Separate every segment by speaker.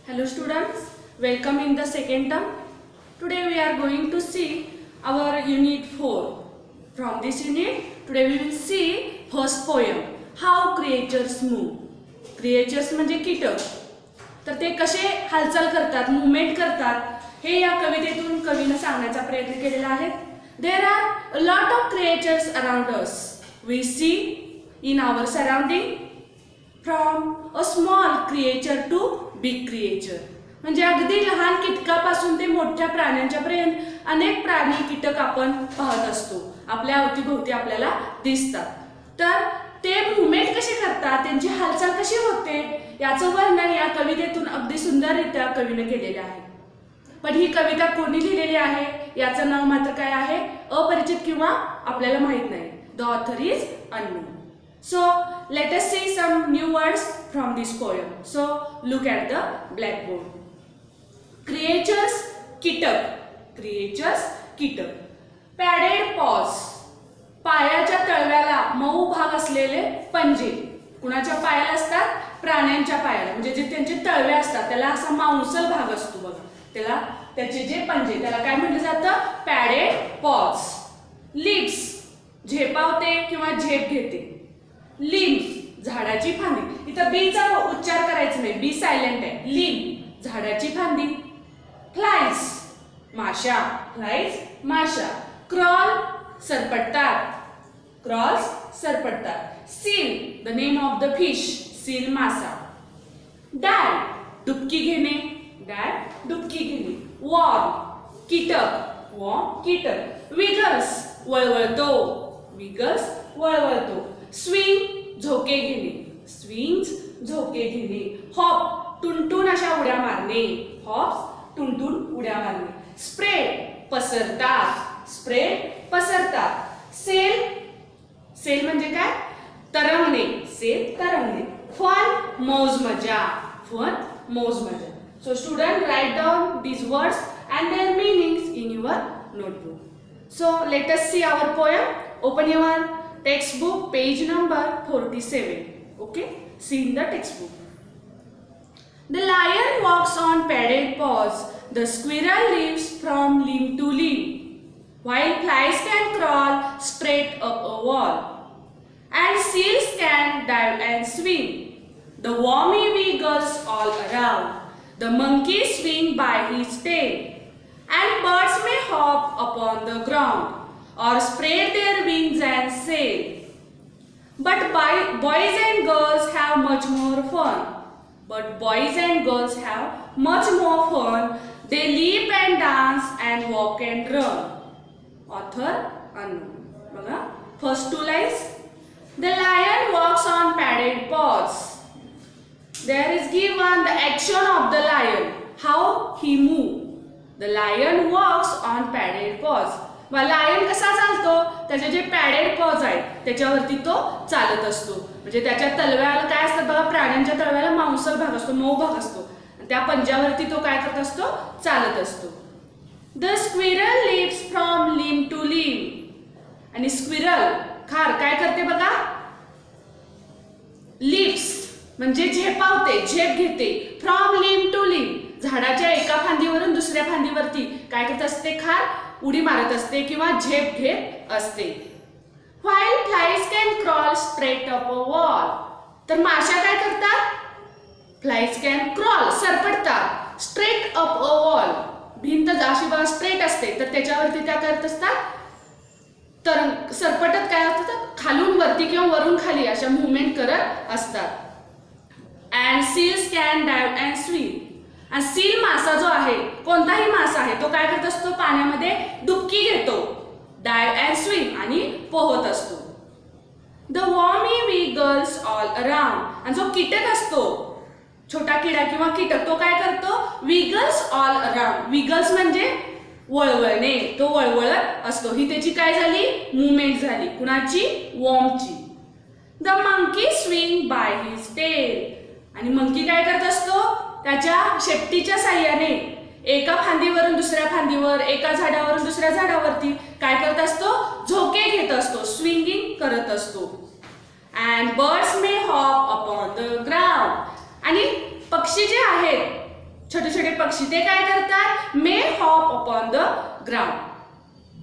Speaker 1: Hello students, welcome in the second term. Today we are going to see our unit 4. From this unit, today we will see first poem, How Creatures Move. Creatures म्हणजे कीटक. तर ते कसे हालचाल करतात, movement करतात, हे या कवितेतून कवीने सांगण्याचा प्रयत्न केलेला आहे. There are a lot of creatures around us. We see in our surrounding from a small creature to big creature. म्हणजे अगदी लहान कीटकापासून ते मोठ्या प्राण्यांच्यापर्यंत अनेक प्राणी कीटक आपण पाहत असतो. आपल्या अवतीभोवती आपल्याला दिसतात. तर ते मूवमेंट कसे करतात, त्यांची हालचाल कशी होते, याचं वर्णन या कवितेतून अगदी सुंदररित्या कवीने केलेले आहे. पण ही कविता कोणी लिहिलेली आहे याचं नाव मात्र काय आहे, अपरिचित किंवा आपल्याला माहित नाही. The author is unknown. So let us see some new words from this poem. So look at the blackboard. Creatures, कीटक. Creatures, कीटक. Padded paws. पायाच्या तळव्याला मऊ भाग असलेले पंजे. कुणाच्या पायाला असतात? प्राण्यांच्या पायाला. म्हणजे जे त्यांचे तळवे असतात त्याला असा मांसल भाग असतो बघा. त्याला त्याचे जे पंजे त्याला काय म्हटलं जातं? Padded pause. लिप्स झेपावते किंवा झेप घेते. लिम्ब झाडाची फांदी. इथं बीचा उच्चार करायचा नाही, बी सायलेंट आहे. लिम्ब झाडाची फांदी. फ्लाइज माशा. फ्लाइज माशा. क्रॉल सरपटतात. क्रॉल्स सरपटतात. Seal the name of the fish. Seal मासा. डाय डुबकी घेणे. डाय डुबकी घेणे. वॉर्म कीटक. वॉर्म कीटक. विगल्स वळवळतो. विगल्स वळवळतो. स्विंग झोके घेणे. स्विंग्स झोके घेणे. हॉप टुनटुन अशा उड्या मारणे. हॉप्स टुनटुन उड्या मारणे. स्प्रेड पसरतात. स्प्रेड पसरतात. सेल सेल म्हणजे काय? तरंगणे. सेल तरंगणे. फन मौज मजा. फन मौज मजा. So student, write down these words and their meanings in your notebook. So let us see our poem. Open your textbook, page number 47. Okay, see in the textbook. The lion walks on padded paws. The squirrel leaps from limb to limb, while flies can crawl straight up a wall, and seals can dive and swim. The wormy wiggles all around. The monkey swing by his tail, and birds may hop upon the ground or spread their wings and sail. But boys and girls have much more fun. But boys and girls have much more fun. They leap and dance and walk and run. Author unknown. बघा, first two lines. The lion walks on padded paws. There is given the action of the lion, how he move. The lion walks on padded paws. Lion कसा चालतो? त्याचे जे padded pause आहेत त्याच्यावरती तो चालत असतो. म्हणजे त्याच्या तलव्याला काय असतं बघा, प्राण्यांच्या तलव्याला मांसल भाग असतो, मऊ भाग असतो. त्या पंजावरती तो काय करत असतो? चालत असतो. The squirrel leaps from limb to limb. आणि स्क्विरल खार काय करते बघा? लिप्स म्हणजे झेपावते, झेप घेते. फ्रॉम लिम्ब टू लिम्ब झाडाच्या एका फांदीवरून दुसऱ्या फांदीवरती काय करत असते? खार उडी मारत असते किंवा झेप घेत असते. While flies can crawl straight up a wall. तर माशा काय करतात? फ्लाईज कॅन क्रॉल सरपटतात. स्ट्रेट अप अ वॉल भिंत अशी बघा स्ट्रेट असते तर त्याच्यावरती त्या करत असतात तर सरपटत काय होतात? खालून वरती किंवा वरून खाली अशा मुवमेंट करत असतात. And seals can dive and swim. आणि सील मासा जो आहे, कोणताही मासा आहे, तो काय करत असतो? पाण्यामध्ये डुबकी घेतो. डाइव अँड स्विम आणि पोहत असतो. The wormy wiggles all around. आणि जो कीटक असतो, छोटा किडा किंवा कीटक, तो काय करतो? Wiggles all around. Wiggles म्हणजे वळवळणे, तो वळवळत असतो. ही त्याची काय झाली? मुवमेंट झाली. कुणाची? वॉर्मची. The monkey swing by his tail. आणि मंकी काय करत असतो? त्याच्या शेपटीच्या साह्याने एका फांदीवरून दुसऱ्या फांदीवर, एका झाडावरून दुसऱ्या झाडावरती काय करत असतो? झोके घेत असतो, स्विंगिंग करत असतो. And birds may hop upon the ground. आणि पक्षी जे आहेत छोटे छोटे पक्षी ते काय करतात, मे हॉप अपॉन द ग्राउंड.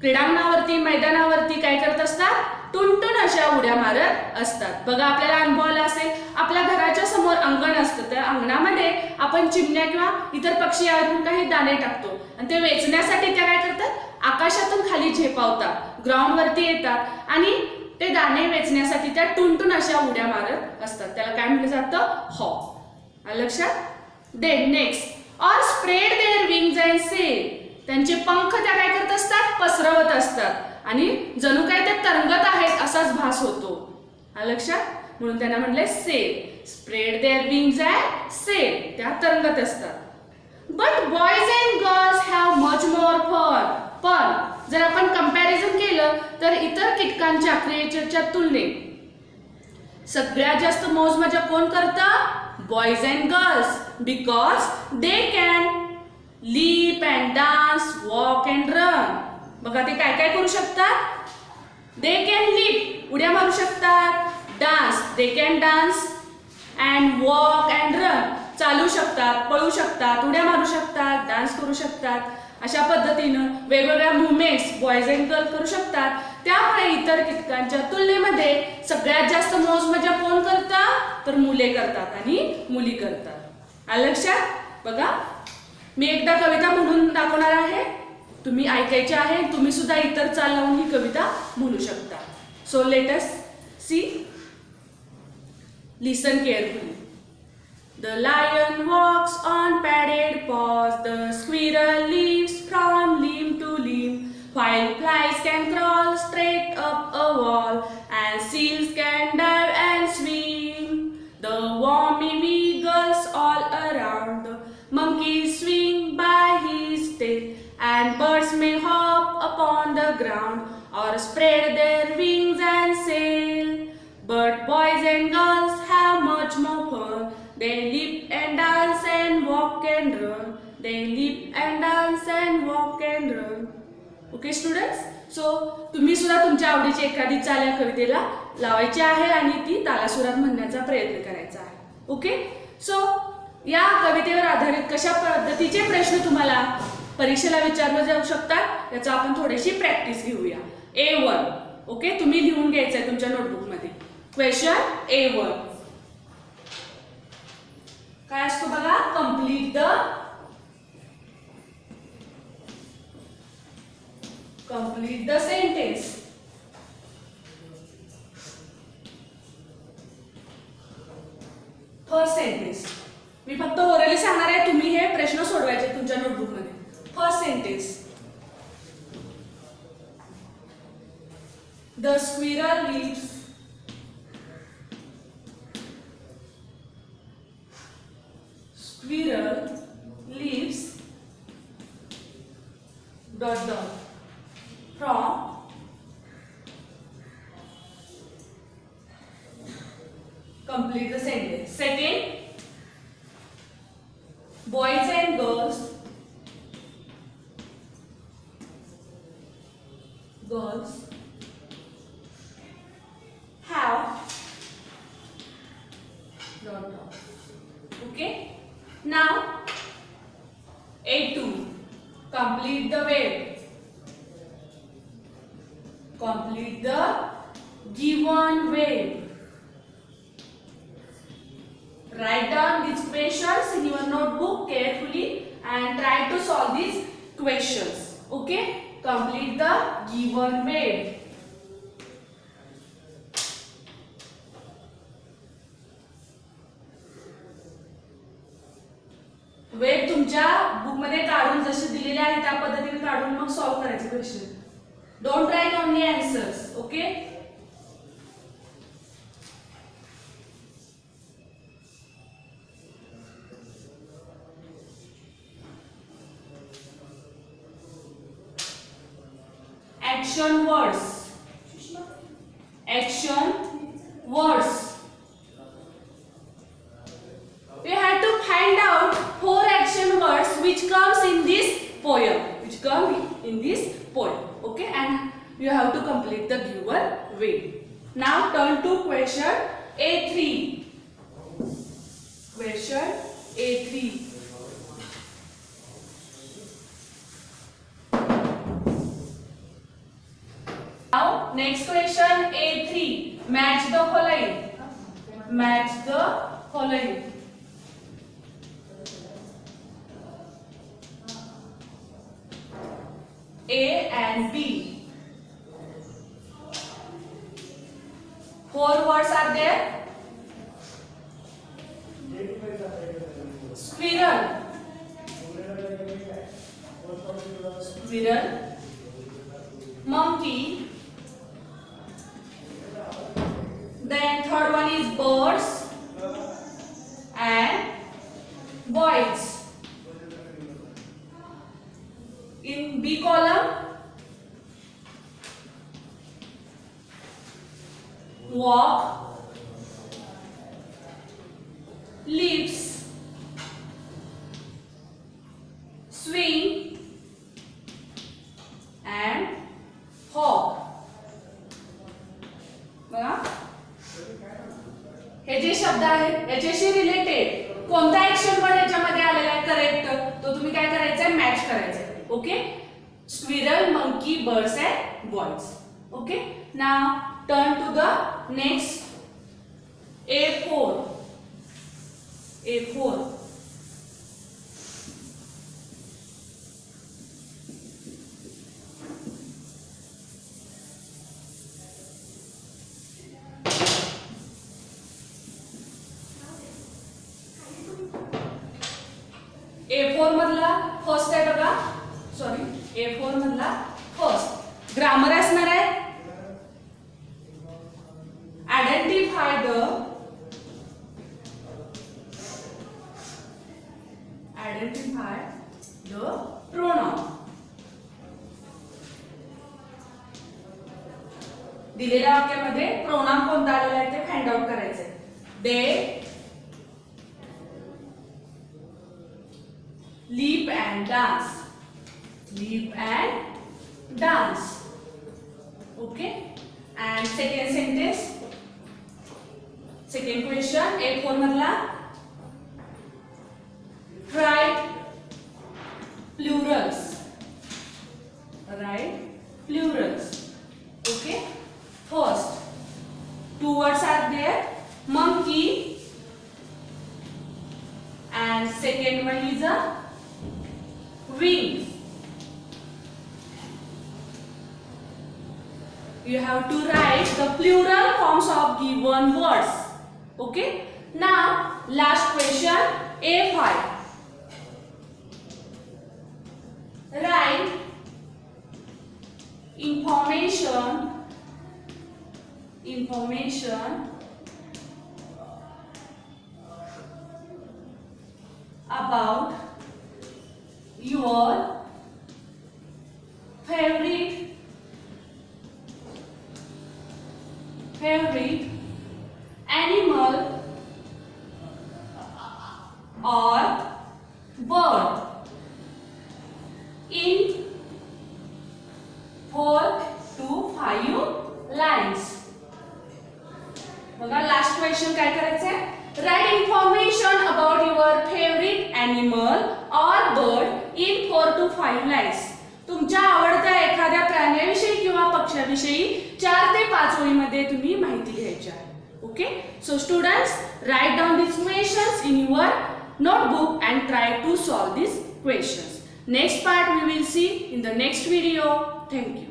Speaker 1: क्रीडांगणावरती मैदानावरती काय करत असतात, टुनटुन अशा उड्या मारत असतात. बघा आपल्याला अनुभव आला असेल, आपल्या घराच्या समोर अंगण असतं, त्या अंगणामध्ये आपण चिमण्या किंवा इतर पक्षी यावरून काही दाणे टाकतो आणि ते वेचण्यासाठी त्या काय करतात, आकाशातून खाली झेपावतात, ग्राउंडवरती येतात आणि ते दाणे वेचण्यासाठी त्या टुनटुन अशा उड्या मारत असतात. त्याला काय म्हटलं जातं, हॉप. आलं लक्षात. Then next, or spread their wings and sail. त्यांचे पंख त्या काय करत असतात, पसरवत असतात आणि जणू काय ते तरंगत आहेत असाच भास होतो. आलं लक्षात. म्हणून त्यांना म्हणले sail. Spread their wings and sail, त्या तरंगत असतात. But boys and girls have much more fun. पण जर आपण कंपॅरिझन केलं तर इतर कीटकांच्या क्रिएचरच्या तुलनेत सगळ्यात जास्त मौज मजा कोण करतं, boys and girls. Because they can leap and dance, walk and run. बघा ते काय काय करू शकतात, दे कॅन लीप, उड्या मारू शकतात, dance, they can dance, and walk and run, चालू शकतात, पळू शकतात, उड्या मारू शकतात, डान्स करू शकतात. अशा पद्धतीनं वेगवेगळ्या मुवमेंट्स बॉयज अँड गर्ल करू शकतात. त्यामुळे इतर कीटकांच्या तुलनेमध्ये सगळ्यात जास्त मौज मजा कोण करतात, तर मुले करतात आणि मुली करतात. आलं लक्षात. बघा मी एकदा कविता म्हणून दाखवणार आहे, तुम्ही ऐकायचे आहे. तुम्ही सुद्धा इतर चाल लावून ही कविता म्हणू शकता. So let us see, listen carefully. The lion walks on padded paws, the squirrel leaps from limb to limb, while flies can crawl straight up a wall, and seals can dive and swim. The wormy wiggles all around, the monkeys swing by his tail, and birds may hop upon the ground or spread their wings and sail. But boys and girls have much more fun. They leap and dance and walk and run. They leap and dance and walk and run. Okay students? So तुम्ही सुद्धा तुमच्या आवडीची एखादी चाल या कवितेला लावायची आहे आणि ती तालासुरात म्हणण्याचा प्रयत्न करायचा आहे. ओके. सो या कवितेवर आधारित कशा पद्धतीचे प्रश्न तुम्हाला परीक्षेला विचारले जाऊ शकतात याचा आपण थोडीशी प्रॅक्टिस घेऊया. A1. ओके, तुम्ही लिहून घ्यायचं आहे तुमच्या नोटबुक मध्ये. क्वेश्चन A1 काय असतो बघा, complete the sentence. First sentence मी फक्त ओरली सांगणार आहे, तुम्ही हे प्रश्न सोडवायचे तुमच्या नोटबुक मध्ये. First sentence, the squirrel leaves dot from complete the sentence. Second, boys and girls have dot. Okay, now A2, complete the word. Complete the given word. Write down these questions in your notebook carefully and try to solve these questions. Okay? Complete the given word. वेळ तुमच्या book मध्ये काढून जसे दिलेले आहे त्या पद्धतीने काढून मग सॉल्व करायचे question. Don't write only answers. Okay. Action words. Action words. We have to find out 4 action words which comes in this poem. Okay, and you have to complete the given way. Now turn to question A3. Question A3. Match the following. Match the following. A and B. 4 words are there. Squirrel. Squirrel. Monkey. Then third one is birds and boys. In B column, walk, leaves, swing and hawk. बघा हे जे शब्द आहेत याच्याशी related कोणता action word याच्यामध्ये आलेला आहे करेक्ट तो तुम्ही काय करायचं आहे मॅच करायचं आहे okay squirrel monkey birds and boys okay now turn to the next A4 A4 मधला फर्स्ट आहे बघा सॉरी A4 मधला फर्स्ट ग्रामर असणार आहे आयडेंटिफाय द pronoun दिलेल्या वाक्यामध्ये प्रोनाउन कोणता आलेला आहे ते फाइंड आउट करायचे दे leap and dance okay and second question A4 मधला write plurals okay first two words are there monkey and second one is a wing. You have to write the plural forms of given words. Okay. Now last question A5. Write information about your favorite animal or bird in 4 to 5 lines. बघा last question काय करायचं आहे right information about your favourite animal और bird in 4 to 5 lines. तुमच्या आवडत्या एखाद्या प्राण्याविषयी किंवा पक्ष्याविषयी 4 ते 5 ओळीमध्ये तुम्ही माहिती घ्यायची आहे. Okay so students write down these questions in your notebook and try to solve these questions. Next part we will see in the next video. Thank you.